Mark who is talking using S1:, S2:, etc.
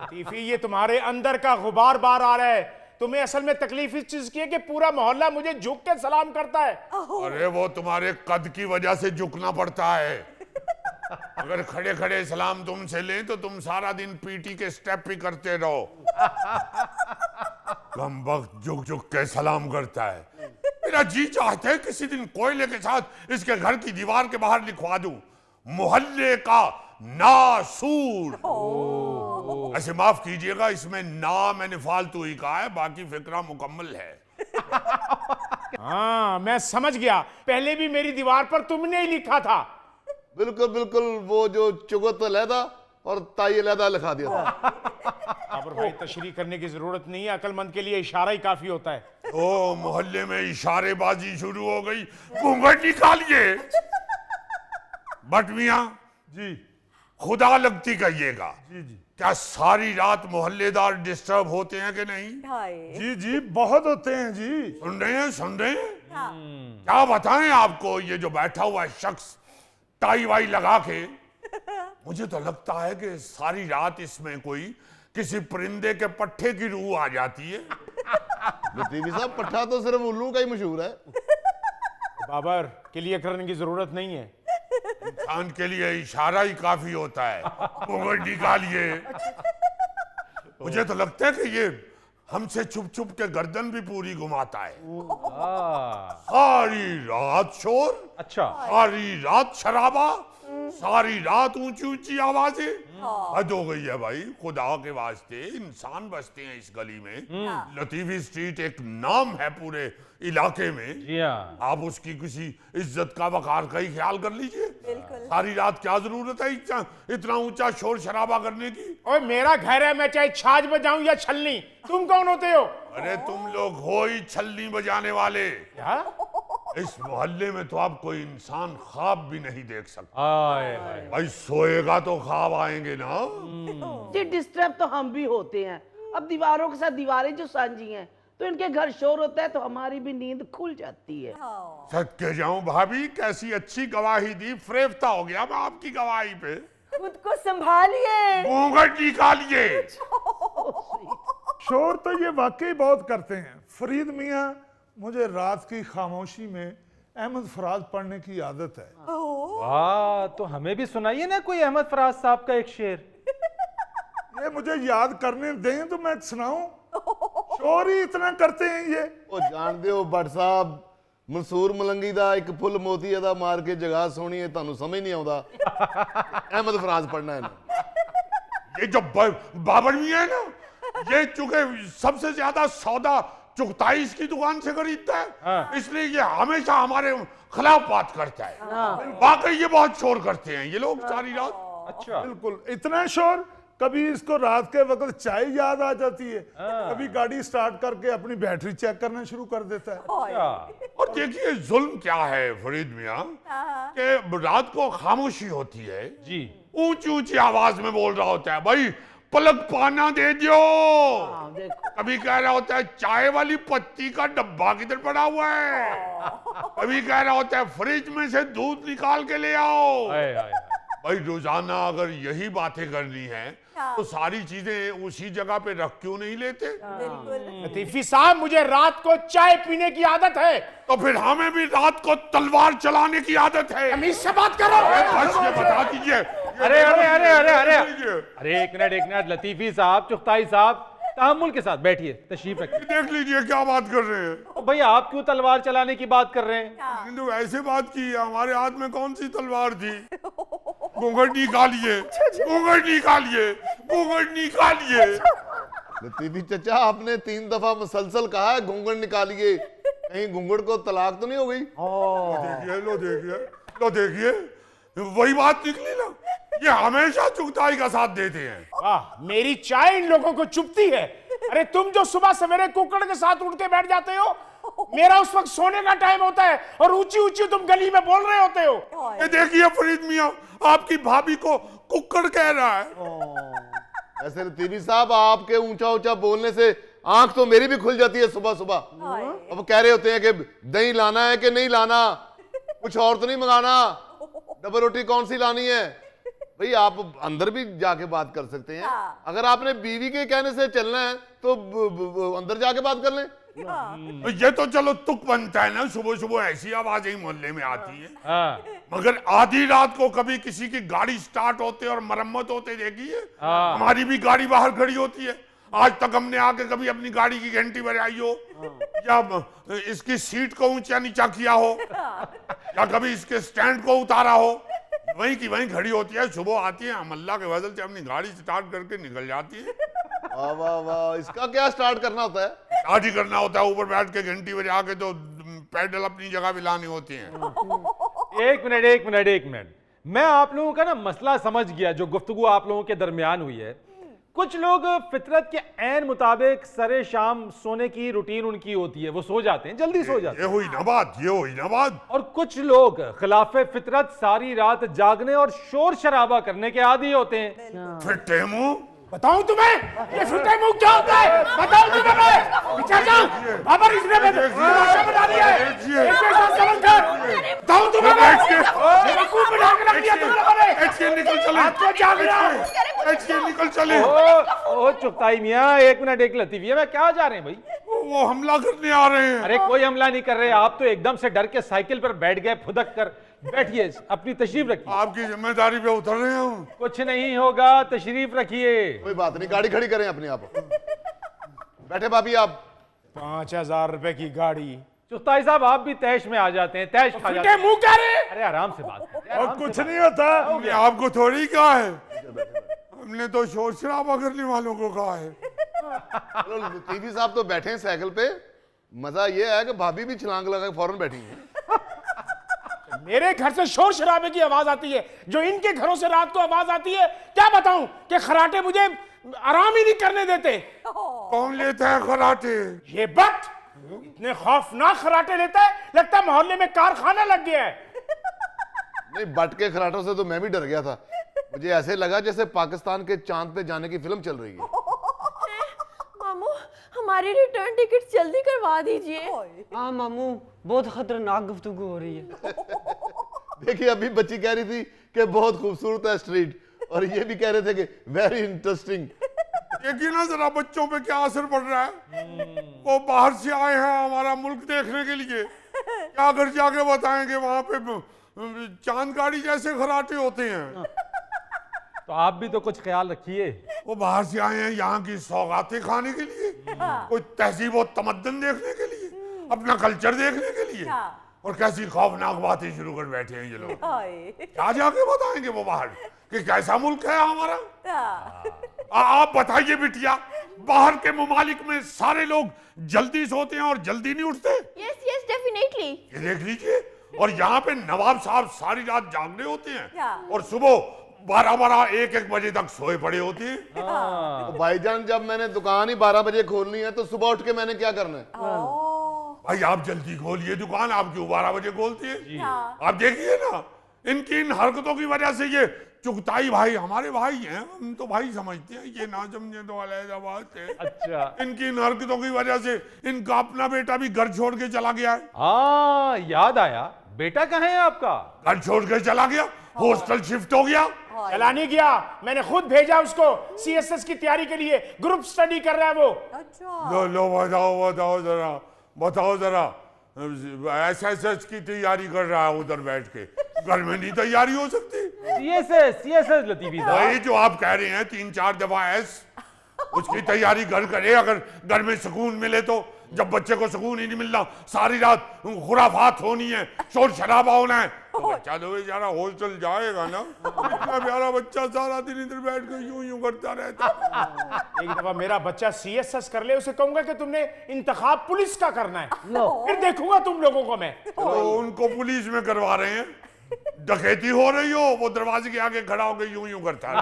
S1: लतीफी, ये तुम्हारे अंदर का गुबार बार आ रहा है। तुम्हें असल में तकलीफ इस चीज की है कि पूरा मोहल्ला मुझे झुक के सलाम करता है।
S2: अरे वो तुम्हारे कद की वजह से झुकना पड़ता है। अगर खड़े खड़े सलाम तुमसे लें तो तुम सारा दिन पीटी के स्टेप ही करते रहो। कम वक्त झुक झुक के सलाम करता है। मेरा जी चाहता है किसी दिन कोयले के साथ इसके घर की दीवार के बाहर लिखवा दूं, मोहल्ले का नासूर। ऐसे माफ कीजिएगा, इसमें ना मैंने फालतू ही कहा है, बाकी फिक्रा मुकम्मल है।
S1: हाँ, मैं समझ गया। पहले भी मेरी दीवार पर तुमने ही लिखा था।
S3: बिल्कुल बिल्कुल, वो जो चुगत लहदा और ताई लहदा लिखा दिया था।
S1: बाबर भाई, तशरीह करने की जरूरत नहीं है, अक्लमंद के लिए इशारा ही काफी होता है।
S2: ओ, मोहल्ले में इशारेबाजी शुरू हो गई। घूंघट निकालिए। बट मियां
S4: जी
S2: खुदा लगती कहिएगा,
S4: जी जी
S2: क्या सारी रात मोहल्लेदार डिस्टर्ब होते हैं कि नहीं?
S4: जी जी, बहुत होते हैं जी।
S2: सुन रहे हैं, सुन रहे हैं? क्या बताएं आपको, ये जो बैठा हुआ शख्स टाई वाई लगा के, मुझे तो लगता है कि सारी रात इसमें कोई किसी परिंदे के पट्टे की रूह आ जाती है।
S3: लतीफी साहब, पट्ठा तो सिर्फ उल्लू का ही मशहूर है।
S1: बाबर, क्लियर करने की जरूरत नहीं है।
S2: इंसान के लिए इशारा ही काफी होता है। घूंघट निकालिए। मुझे तो लगता है कि ये हमसे छुप छुप के गर्दन भी पूरी घुमाता है। सारी रात शोर,
S5: अच्छा,
S2: सारी रात शराबा, सारी रात ऊंची ऊंची आवाजें। हद हो गई है भाई, खुदा के वास्ते। इंसान बसते हैं इस गली में। लतीफी स्ट्रीट एक नाम है पूरे इलाके में।
S5: जी हाँ।
S2: आप उसकी किसी इज्जत का वकार का ही ख्याल कर लीजिए। सारी रात क्या जरूरत है इतना ऊंचा शोर शराबा करने की?
S1: ओए, मेरा घर है, मैं चाहे छाछ बजाऊं या छलनी। तुम कौन होते हो?
S2: अरे तुम लोग हो ही छलनी बजाने वाले।
S1: क्या?
S2: इस मोहल्ले में तो आप कोई इंसान ख्वाब भी नहीं देख सकता।
S5: आए हाय।
S2: भाई सोएगा तो ख्वाब आएंगे ना।
S6: जी, डिस्टर्ब तो हम भी होते हैं। अब दीवारों के साथ दीवारें जो सांझी हैं, तो इनके घर शोर होता है तो हमारी भी नींद खुल जाती है।
S2: सच के जाऊं भाभी, कैसी अच्छी गवाही दी। फरेफ्ता हो गया मैं आपकी गवाही पे।
S7: खुद को संभालिए।
S2: घूंघट निकालिए।
S4: शोर तो ये वाकई बहुत करते हैं। फरीद मियाँ, मुझे रात की खामोशी में अहमद फराज पढ़ने की आदत है।
S5: वाह, तो हमें भी सुनाइए ना कोई अहमद फराज साहब का एक शेर।
S4: ये मुझे याद करने दें तो मैं सुनाऊं। शोर ही इतना करते हैं ये।
S3: ਉਹ ਜਾਣਦੇ ਹੋ ਭੱਟ ਸਾਹਿਬ, ਮਨਸੂਰ ਮਲੰਗੀ ਦਾ ਇੱਕ ਫੁੱਲ ਮੋਤੀ ਅਦਾ ਮਾਰ ਕੇ ਜਗ੍ਹਾ ਸੋਹਣੀ ਹੈ, ਤੁਹਾਨੂੰ ਸਮਝ ਨਹੀਂ ਆਉਂਦਾ। ਅਹਿਮਦ ਫਰਾਜ਼ ਪੜਨਾ है ना।
S2: ये जो बाबर मियां है ना, ये चूंकि सबसे ज्यादा सौदा चुगताई इसकी दुकान से खरीदता है, इसलिए ये हमेशा हमारे खिलाफ बात करता है। वाकई ये बहुत शोर करते हैं ये लोग सारी रात।
S5: अच्छा,
S4: बिल्कुल इतना शोर, कभी इसको रात के वक्त चाय याद आ जाती है, कभी गाड़ी स्टार्ट करके अपनी बैटरी चेक करना शुरू कर देता है।
S5: अच्छा।
S2: और देखिए जुल्म क्या है फरीद मियां, कि रात को खामोशी होती है,
S5: जी,
S2: ऊंची ऊंची आवाज में बोल रहा होता है, भाई पलक पाना दे दो। कभी कह रहा होता है चाय वाली पत्ती का डब्बा किधर पड़ा हुआ है। कभी कह रहा होता है फ्रिज में से दूध निकाल के ले आओ।
S5: हाय हाय।
S2: भाई रोजाना अगर यही बातें करनी है तो सारी चीजें उसी जगह पे रख क्यों नहीं लेते?
S1: लतीफी साहब, मुझे रात को चाय पीने की आदत है।
S2: तो फिर हमें भी रात को तलवार चलाने की आदत है।
S1: तमीज से बात करो।
S2: बस ये बता दीजिए।
S5: अरे अरे अरे अरे अरे अरे, एक मिनट लतीफी साहब, चुगताई साहब, तहम्मुल के साथ बैठिए, तशरीफ रखिए।
S2: देख लीजिए क्या बात कर रहे हैं।
S5: तो भाई आप क्यों तलवार चलाने की बात कर रहे हैं?
S2: हिंदू ऐसे बात की है, हमारे हाथ में कौन सी तलवार थी? घूंघट निकालिए, घूंघट निकालिए, घूंघट निकालिए।
S3: लतीफी चचा, आपने 3 दफा मुसलसल कहा है घूंघट निकालिए, कहीं घूंघट को तलाक तो नहीं हो गई?
S2: देखिए, लो देखिए, लो देखिए, वही बात निकली ना। ये हमेशा चुगताई का साथ देते हैं।
S1: वाह, मेरी चाय इन लोगों को चुभती है। अरे तुम जो सुबह सवेरे कुकड़ के साथ उठ के बैठ जाते हो, मेरा उस वक्त सोने का टाइम होता है और ऊंची ऊंची तुम गली में बोल रहे होते हो।
S2: ये देखिए फरीद मियां, आपकी भाभी को कुक्कड़ कह रहा है।
S3: ऐसे लतीफी साहब, आपके ऊंचा ऊंचा बोलने से आंख तो मेरी भी खुल जाती है सुबह सुबह। अब कह रहे होते हैं कि दही लाना है कि नहीं लाना, कुछ और तो नहीं मंगाना, डबल रोटी कौन सी लानी है। भाई आप अंदर भी जाके बात कर सकते हैं। अगर आपने बीवी के कहने से चलना है तो अंदर जाके बात कर लें।
S2: ये तो चलो तुक बनता है ना, सुबह सुबह ऐसी आवाजें ही मोहल्ले में आती है।
S5: हाँ
S2: मगर आधी रात को कभी किसी की गाड़ी स्टार्ट होते और मरम्मत होते देखी है?
S5: हाँ।
S2: हमारी भी गाड़ी बाहर खड़ी होती है, आज तक हमने आके कभी अपनी गाड़ी की घंटी बजाई हो या इसकी सीट को ऊंचा नीचा किया हो या कभी इसके स्टैंड को उतारा हो, वहीं की वहीं खड़ी होती है। सुबह आती है, हम अल्लाह के फजल से अपनी गाड़ी स्टार्ट करके निकल जाती है।
S3: वाह वाह वाह, इसका क्या स्टार्ट करना होता है?
S2: स्टार्ट ही करना होता है, ऊपर बैठ के घंटी बजा के तो पैडल अपनी जगह भी लानी होती है।
S5: एक मिनट, मैं आप लोगों का ना मसला समझ गया जो गुफ्तगू आप लोगों के दरमियान हुई है। कुछ लोग फितरत के ऐन मुताबिक सरे शाम सोने की रूटीन उनकी होती है, वो सो जाते हैं, जल्दी सो जाते हैं।
S2: ये हुई ना बात।
S5: और कुछ लोग खिलाफे फितरत सारी रात जागने और शोर शराबा करने के आदी होते हैं।
S2: फिट्टे मुंह,
S1: बताऊं तुम्हें ये फिटे मुंह क्या होता है? बताऊं तुम्हें मैं? चाचा बाबा इसने तमाशा बना दिया है। एक साथ चलन कर। बताऊं तुम्हें मैं? बेवकूफ बना के रख दिया तुम लोगों ने।
S2: एचके निकल चले,
S1: रात को जागना।
S2: एचके निकल चले।
S5: ओ चुगताई मियां, एक मिनट, एक लतीफिया में क्या जा रहे हैं भाई?
S2: वो हमला करने आ रहे हैं।
S5: अरे कोई हमला नहीं कर रहे, आप तो एकदम से डर के साइकिल पर बैठ गए फुदक कर। बैठिए, अपनी तशरीफ रखिए।
S2: आपकी जिम्मेदारी पे उतर रहे हैं।
S5: कुछ नहीं होगा, तशरीफ रखिए।
S3: कोई बात नहीं, गाड़ी खड़ी करें अपने आप। बैठे भाभी आप।
S1: 5,000 रुपए की गाड़ी।
S5: चुगताई साहब आप भी तैश में आ जाते हैं, तैश खा जाते
S1: फिटे
S5: हैं।
S1: मुंह क्या रे?
S5: अरे आराम से बात करें,
S4: और
S5: आराम से
S4: कुछ
S5: बात
S4: नहीं होता।
S2: ये आपको थोड़ी कहा है, हमने तो शोर शराबा करने वालों को कहा है।
S3: चलो टीवी साहब तो बैठे हैं साइकिल पे। मजा ये है कि भाभी भी छलांग लगा के फौरन बैठी हैं।
S1: मेरे घर से शोर शराबे की आवाज आती है, जो इनके घरों से रात को आवाज आती है। क्या बताऊं कि खराटे मुझे आराम ही नहीं करने देते।
S2: कौन लेता है खराटे?
S1: ये बट इतने खौफनाक खराटे लेता है, लगता है मोहल्ले में कारखाना लग गया है।
S3: नहीं, बट के खराटों से तो मैं भी डर गया था। मुझे ऐसे लगा जैसे पाकिस्तान के चांद पे जाने की फिल्म चल रही है।
S7: मामू हमारी रिटर्न टिकट जल्दी करवा दीजिए।
S8: हाँ मामू, बहुत खतरनाक गुफ्तगू हो रही है।
S3: देखिए अभी बच्ची कह रही थी कि बहुत खूबसूरत है स्ट्रीट, और ये भी कह रहे थे कि वेरी इंटरेस्टिंग।
S2: देखिए ना जरा बच्चों पे क्या असर पड़ रहा है। वो बाहर से आए हैं हमारा मुल्क देखने के लिए, क्या घर जाके बताएंगे वहां पे चांद गाड़ी जैसे खराटे होते हैं।
S5: तो आप भी तो कुछ ख्याल रखिए।
S2: वो बाहर से आए हैं यहाँ की सौगातें खाने के लिए, कोई तहजीब और तमद्दन देखने के लिए, अपना कल्चर देखने के लिए, और कैसी खौफनाक बातें शुरू कर बैठे हैं ये लोग। क्या जाके बताएंगे वो बाहर कि कैसा मुल्क है हमारा? आप बताइए बिटिया, बाहर के मुमालिक में सारे लोग जल्दी सोते हैं और जल्दी नहीं उठते?
S7: Yes yes definitely.
S2: ये देख लीजिए, और यहाँ पे नवाब साहब सारी रात जागने होते हैं
S7: Yeah.
S2: और सुबह 12-12, 1-1 बजे तक सोए पड़े होते हैं।
S3: तो भाईजान जब मैंने दुकान ही 12 बजे खोलनी है तो सुबह उठ के मैंने क्या करना है?
S2: भाई आप जल्दी खोलिए दुकान, आप क्यों 12 बजे खोलती है? आप देखिए ना, इनकी इन हरकतों की वजह से ये चुगताई भाई हमारे भाई हैं, हम तो भाई समझते हैं, ये ना समझे तो अलग बात है।
S5: अच्छा,
S2: इनकी इन हरकतों की वजह से इनका अपना बेटा भी घर छोड़ के चला गया है।
S5: हाँ याद आया, बेटा कहाँ है आपका?
S2: घर छोड़ के चला गया, हॉस्टल शिफ्ट हो गया।
S1: चला नहीं गया, मैंने खुद भेजा उसको सीएसएस की तैयारी के लिए, ग्रुप स्टडी कर रहा है वो।
S2: लो बताओ जरा एसएसएस की तैयारी कर रहा है उधर बैठ के, घर में नहीं तैयारी हो सकती?
S5: सीएसएस लतीफी साहब।
S2: वही जो आप कह रहे हैं 3-4 दफा एस, उसकी तैयारी घर करे, अगर घर में सुकून मिले तो। जब बच्चे को सुकून ही नहीं मिलना, सारी रात खुराफात होनी है, शोर शराबा होना है, तो बच्चा तो बेचारा हॉस्टल जाएगा ना। इतना प्यारा बच्चा सारा दिन इधर बैठ के यूं करता रहता।
S1: एक दफा मेरा बच्चा सीएसएस कर ले, उसे कहूंगा कि तुमने इंतखाब पुलिस का करना है, फिर देखूंगा तुम लोगों को मैं।
S2: तो उनको पुलिस में करवा रहे हैं, डकैती हो रही हो, वो दरवाजे के आगे खड़ा होकर यूं करता है।